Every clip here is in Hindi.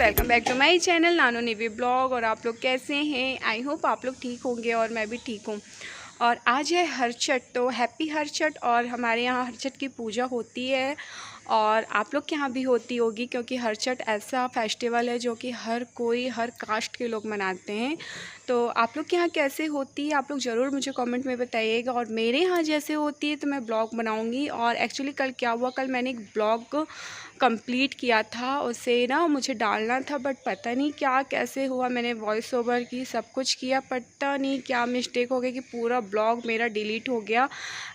Welcome back to my channel nano navy blog. और आप लोग कैसे हैं? आई होप आप लोग ठीक होंगे और मैं भी ठीक हूँ। और आज है हरछठ, तो हैप्पी हरछठ। और हमारे यहाँ हरछठ की पूजा होती है और आप लोग के यहाँ भी होती होगी, क्योंकि हरछठ ऐसा फेस्टिवल है जो कि हर कोई, हर कास्ट के लोग मनाते हैं। तो आप लोग के यहाँ कैसे होती है आप लोग ज़रूर मुझे कमेंट में बताइएगा। और मेरे यहाँ जैसे होती है तो मैं ब्लॉग बनाऊँगी। और एक्चुअली कल क्या हुआ, कल मैंने एक ब्लॉग कंप्लीट किया था, उसे ना मुझे डालना था, बट पता नहीं क्या कैसे हुआ, मैंने वॉइस ओवर की, सब कुछ किया, पता नहीं क्या मिस्टेक हो गई कि पूरा ब्लॉग मेरा डिलीट हो गया।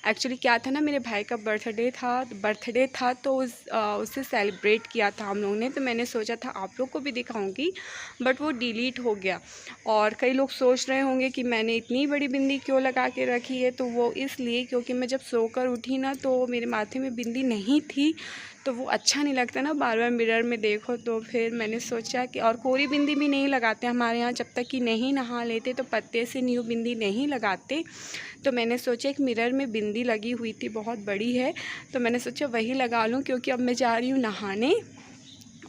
एक्चुअली क्या था ना, मेरे भाई का बर्थडे था तो उससे सेलिब्रेट किया था हम लोगों ने, तो मैंने सोचा था आप लोग को भी दिखाऊंगी, बट वो डिलीट हो गया। और कई लोग सोच रहे होंगे कि मैंने इतनी बड़ी बिंदी क्यों लगा के रखी है, तो वो इसलिए क्योंकि मैं जब सोकर उठी ना तो मेरे माथे में बिंदी नहीं थी, तो वो अच्छा नहीं लगता ना बार बार मिरर में देखो। तो फिर मैंने सोचा कि, और कोरी बिंदी भी नहीं लगाते हमारे यहाँ, जब तक कि नहीं नहा लेते तो पत्ते से न्यू बिंदी नहीं लगाते। तो मैंने सोचा एक मिरर में बिंदी लगी हुई थी, बहुत बड़ी है, तो मैंने सोचा वही लगा लूँ, क्योंकि अब मैं जा रही हूँ नहाने।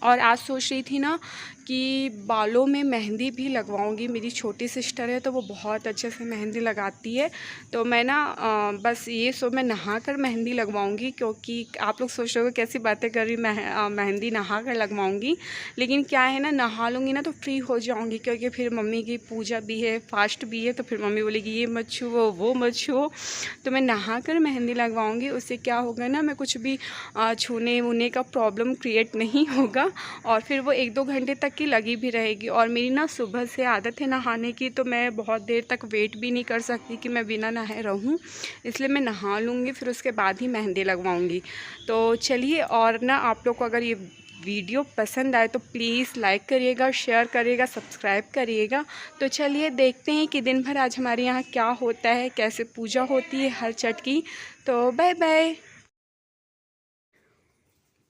और आज सोच रही थी ना कि बालों में मेहंदी भी लगवाऊंगी। मेरी छोटी सिस्टर है तो वो बहुत अच्छे से मेहंदी लगाती है, तो मैं ना बस ये मैं नहा कर मेहंदी लगवाऊंगी। क्योंकि आप लोग सोच रहे हो कैसी बातें कर रही, मेहंदी नहा कर लगवाऊंगी, लेकिन क्या है ना, नहा लूँगी ना तो फ्री हो जाऊँगी, क्योंकि फिर मम्मी की पूजा भी है, फास्ट भी है, तो फिर मम्मी बोलेगी ये मत छुओ वो मत छुओ। तो मैं नहा कर मेहंदी लगवाऊँगी, उससे क्या होगा ना, मैं कुछ भी छूने वूने का प्रॉब्लम क्रिएट नहीं होगा, और फिर वो 1-2 घंटे तक की लगी भी रहेगी। और मेरी ना सुबह से आदत है नहाने की, तो मैं बहुत देर तक वेट भी नहीं कर सकती कि मैं बिना नहाए रहूं, इसलिए मैं नहा लूँगी, फिर उसके बाद ही मेहंदी लगवाऊंगी। तो चलिए, और ना आप लोग को अगर ये वीडियो पसंद आए तो प्लीज़ लाइक करिएगा, शेयर करिएगा, सब्सक्राइब करिएगा। तो चलिए देखते हैं कि दिन भर आज हमारे यहाँ क्या होता है, कैसे पूजा होती है हरछठ की। तो बाय बाय।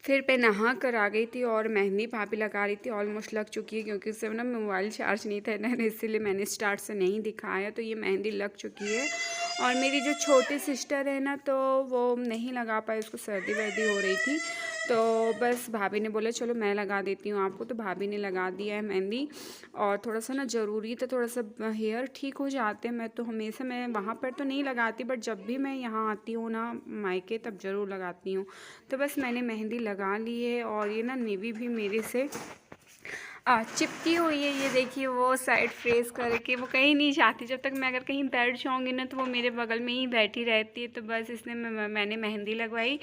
फिर मैं नहा कर आ गई थी और मेहंदी भाभी लगा रही थी, ऑलमोस्ट लग चुकी है, क्योंकि उस समय ना मोबाइल चार्ज नहीं था ना, इसीलिए मैंने स्टार्ट से नहीं दिखाया। तो ये मेहंदी लग चुकी है। और मेरी जो छोटी सिस्टर है ना, तो वो नहीं लगा पाई, उसको सर्दी वर्दी हो रही थी, तो बस भाभी ने बोला चलो मैं लगा देती हूँ आपको, तो भाभी ने लगा दिया है मेहंदी। और थोड़ा सा ना ज़रूरी था, थोड़ा सा हेयर ठीक हो जाते हैं। मैं तो हमेशा, मैं वहाँ पर तो नहीं लगाती, बट जब भी मैं यहाँ आती हूँ ना मायके, तब ज़रूर लगाती हूँ। तो बस मैंने मेहंदी लगा ली है। और ये ना नेवी भी मेरे से चिपकी हुई है, ये देखिए, वो साइड फेस करके वो कहीं नहीं जाती। जब तक मैं अगर कहीं बैठ जाऊँगी ना तो वो मेरे बगल में ही बैठी रहती है। तो बस इसलिए मैंने मेहंदी लगवाई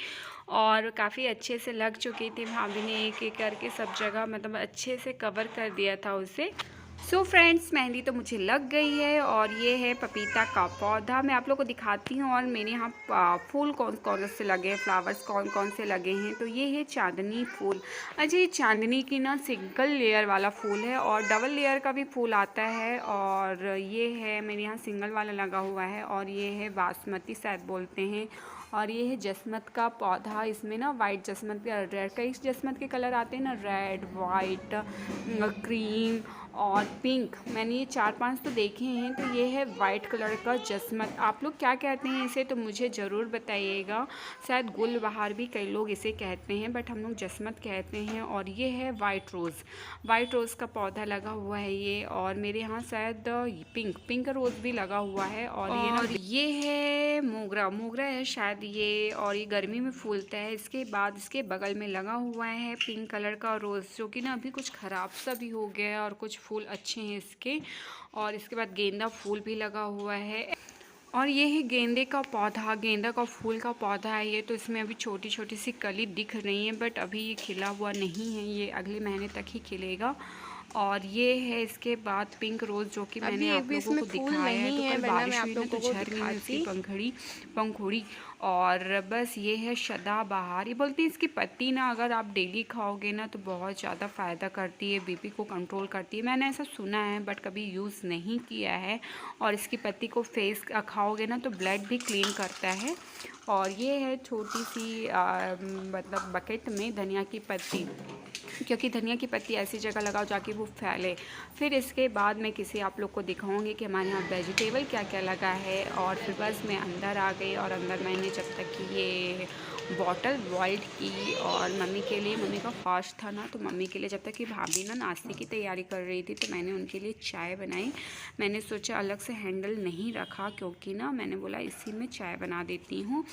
और काफ़ी अच्छे से लग चुकी थी। भाभी ने एक एक करके सब जगह मतलब अच्छे से कवर कर दिया था उसे। सो फ्रेंड्स, मेहंदी तो मुझे लग गई है। और ये है पपीता का पौधा, मैं आप लोग को दिखाती हूँ। और मेरे यहाँ फूल कौन कौन से लगे हैं, फ्लावर्स कौन कौन से लगे हैं। तो ये है चांदनी फूल। अच्छा, ये चांदनी की ना सिंगल लेयर वाला फूल है, और डबल लेयर का भी फूल आता है। और ये है मेरे यहाँ सिंगल वाला लगा हुआ है। और ये है बासमती शायद बोलते हैं। और ये है जसमत का पौधा, इसमें ना वाइट जसमत का, रेड, कई जसमत के कलर आते हैं ना, रेड, वाइट, क्रीम और पिंक। मैंने ये 4-5 तो देखे हैं। तो ये है वाइट कलर का जसमत। आप लोग क्या कहते हैं इसे, तो मुझे ज़रूर बताइएगा। शायद गुलबहार भी कई लोग इसे कहते हैं, बट हम लोग जसमत कहते हैं। और ये है वाइट रोज़ का पौधा लगा हुआ है ये। और मेरे यहाँ शायद पिंक रोज़ भी लगा हुआ है। और ये है मोगरा है शायद ये, और ये गर्मी में फूलता है। इसके बाद इसके बगल में लगा हुआ है पिंक कलर का रोज़, जो कि ना अभी कुछ ख़राब सा भी हो गया है, और कुछ फूल अच्छे हैं इसके। और इसके बाद गेंदा फूल भी लगा हुआ है। और ये है गेंदे का पौधा, गेंदा का फूल का पौधा है ये। तो इसमें अभी छोटी छोटी सी कली दिख रही है, बट अभी ये खिला हुआ नहीं है, ये अगले महीने तक ही खिलेगा। और ये है इसके बाद पिंक रोज़, जो कि मैंने आप लोगों को दिखाया है। तो कल बारिश हुई ना, तो झड़ गई उसकी पंखुड़ी। और बस ये है सदाबहार। ये बोलती है इसकी पत्ती ना अगर आप डेली खाओगे ना तो बहुत ज़्यादा फ़ायदा करती है, बीपी को कंट्रोल करती है। मैंने ऐसा सुना है, बट कभी यूज़ नहीं किया है। और इसकी पत्ती को फेस खाओगे ना तो ब्लड भी क्लीन करता है। और ये है छोटी सी मतलब बकेट में धनिया की पत्ती। क्योंकि धनिया की पत्ती ऐसी जगह लगाओ जाके वो फैले। फिर इसके बाद मैं किसी आप लोग को दिखाऊंगी कि हमारे यहाँ वेजिटेबल क्या क्या लगा है। और फिर बस मैं अंदर आ गई और अंदर मैंने जब तक कि ये बॉटल बॉइल्ड की और मम्मी के लिए, मम्मी का फास्ट था ना, तो मम्मी के लिए जब तक कि भाभी ना नाश्ते की तैयारी कर रही थी तो मैंने उनके लिए चाय बनाई। मैंने सोचा अलग से हैंडल नहीं रखा क्योंकि ना मैंने बोला इसी में चाय बना देती हूँ।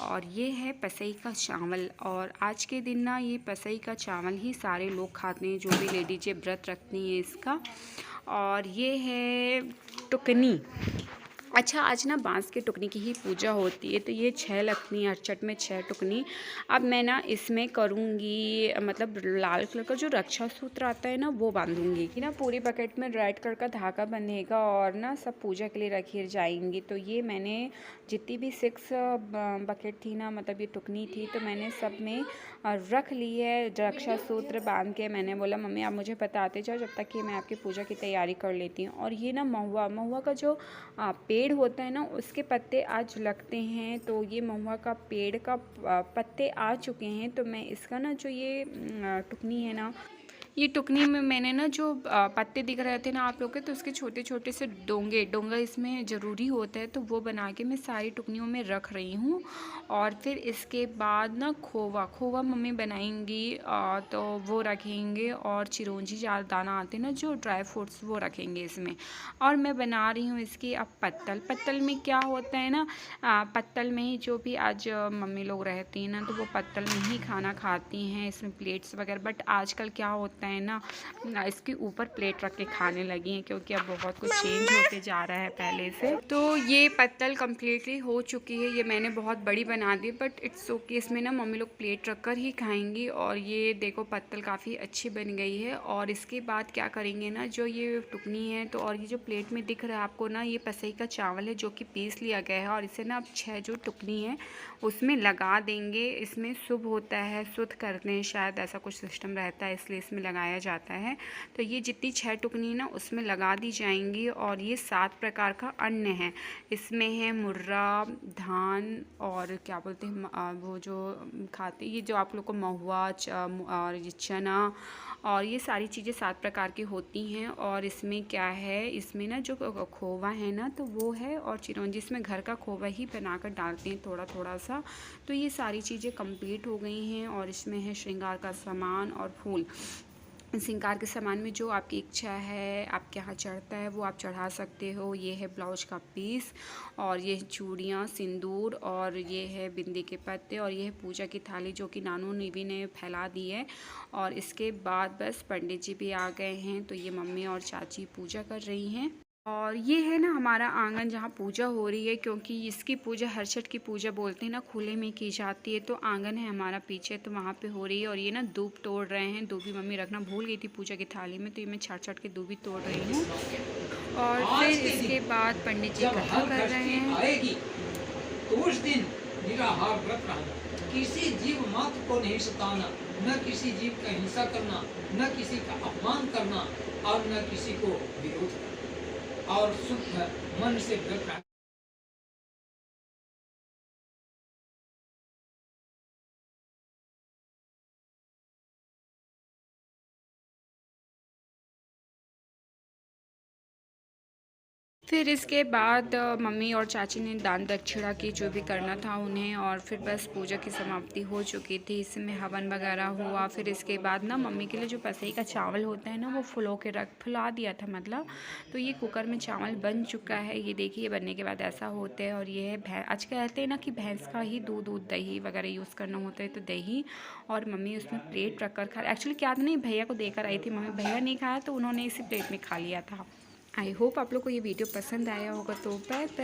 और ये है पसई का चावल, और आज के दिन ना ये पसई का चावल ही सारे लोग खाते हैं, जो भी लेडीजें व्रत रखती हैं इसका। और ये है टुकनी। अच्छा, आज ना बांस के टुकनी की ही पूजा होती है, तो ये 6 लगती हैं अरचट में, 6 टुकनी। अब मैं ना इसमें करूँगी मतलब लाल कलर का जो रक्षा सूत्र आता है ना वो बांधूंगी कि ना पूरी बकेट में रेड कलर का धागा बंधेगा और ना सब पूजा के लिए रखी जाएंगी। तो ये मैंने जितनी भी 6 बकेट थी ना, मतलब ये टुकनी थी, तो मैंने सब में रख ली है रक्षा सूत्र बांध के। मैंने बोला मम्मी आप मुझे बताते जाओ जब तक कि मैं आपकी पूजा की तैयारी कर लेती हूँ। और ये ना महुआ का जो पेड़ होता है ना उसके पत्ते आज लगते हैं, तो ये महुआ का पेड़ का पत्ते आ चुके हैं। तो मैं इसका ना जो ये टुकनी है ना, ये टुकनी में मैंने ना जो पत्ते दिख रहे थे ना आप लोग के, तो उसके छोटे छोटे से डोंगा इसमें ज़रूरी होता है, तो वो बना के मैं सारी टुकनियों में रख रही हूँ। और फिर इसके बाद ना खोवा मम्मी बनाएंगी, तो वो रखेंगे। और चिरौंजी दाना आते हैं ना जो ड्राई फ्रूट्स, वो रखेंगे इसमें। और मैं बना रही हूँ इसकी अब पत्तल में क्या होता है ना, पत्तल में ही जो भी आज मम्मी लोग रहती हैं ना, तो वो पत्तल में ही खाना खाती हैं, इसमें प्लेट्स वगैरह। बट आजकल क्या होता है ना, इसके ऊपर प्लेट रख के खाने लगी हैं क्योंकि अब बहुत कुछ चेंज होते जा रहा है पहले से। तो ये पत्तल कम्प्लीटली हो चुकी है, ये मैंने बहुत बड़ी बना दी, बट इट्स ओके, इसमें ना मम्मी लोग प्लेट रख कर ही खाएंगी। और ये देखो पत्तल काफ़ी अच्छी बन गई है। और इसके बाद क्या करेंगे ना, जो ये टुकनी है तो, और ये जो प्लेट में दिख रहा है आपको ना, ये पसई का चावल है जो कि पीस लिया गया है। और इसे ना अब 6 जो टुकनी है उसमें लगा देंगे। इसमें शुभ होता है, शुद्ध करते हैं शायद, ऐसा कुछ सिस्टम रहता है, इसलिए इसमें लगाया जाता है। तो ये जितनी 6 टुकनी ना उसमें लगा दी जाएंगी। और ये 7 प्रकार का अन्न है, इसमें है मुर्रा, धान, और क्या बोलते हैं वो जो खाते, ये जो आप लोग को महुआ और ये चना, और ये सारी चीज़ें 7 प्रकार की होती हैं। और इसमें क्या है, इसमें ना जो खोवा है ना तो वो है, और चिरौंजी इसमें घर का खोवा ही बनाकर डालते हैं थोड़ा थोड़ा सा। तो ये सारी चीज़ें कंप्लीट हो गई हैं। और इसमें है श्रृंगार का सामान और फूल। श्रृंगार के सामान में जो आपकी इच्छा है आपके यहाँ चढ़ता है वो आप चढ़ा सकते हो। ये है ब्लाउज का पीस, और ये चूड़ियाँ, सिंदूर, और ये है बिंदी के पत्ते, और ये है पूजा की थाली जो कि नानू निवी ने फैला दी है। और इसके बाद बस पंडित जी भी आ गए हैं, तो ये मम्मी और चाची पूजा कर रही हैं। और ये है ना हमारा आंगन जहाँ पूजा हो रही है, क्योंकि इसकी पूजा हरछठ की पूजा बोलते हैं ना, खुले में की जाती है। तो आंगन है हमारा पीछे, तो वहाँ पे हो रही है। और ये ना दूब तोड़ रहे हैं, दूबी मम्मी रखना भूल गई थी पूजा की थाली में, तो ये मैं छाट छाट के दूबी तोड़ रही हूँ। और फिर इसके बाद पंडित जी कथा कर रहे हैं। तो उस दिन निराहार व्रत रहना, किसी जीव मात्र को नहीं सताना, न किसी जीव का हिंसा करना, न किसी का अपमान करना, और न किसी को विरोध करना, और शुद्ध मन से व्रत रहना। फिर इसके बाद मम्मी और चाची ने दान दक्षिणा की, जो भी करना था उन्हें। और फिर बस पूजा की समाप्ति हो चुकी थी, इसमें हवन वगैरह हुआ। फिर इसके बाद ना मम्मी के लिए जो पसई का चावल होता है ना वो फुला दिया था मतलब। तो ये कुकर में चावल बन चुका है, ये देखिए बनने के बाद ऐसा होता है। और ये है आज कहते हैं ना कि भैंस का ही दूध दही वगैरह यूज़ करना होता है, तो दही। और मम्मी उसमें प्लेट रख कर खा, एक्चुअली क्या था नहीं, भैया को देकर आई थी मम्मी, भैया नहीं खाया तो उन्होंने इसी प्लेट में खा लिया था। आई होप आप लोग को ये वीडियो पसंद आया होगा, तो बाय बाय।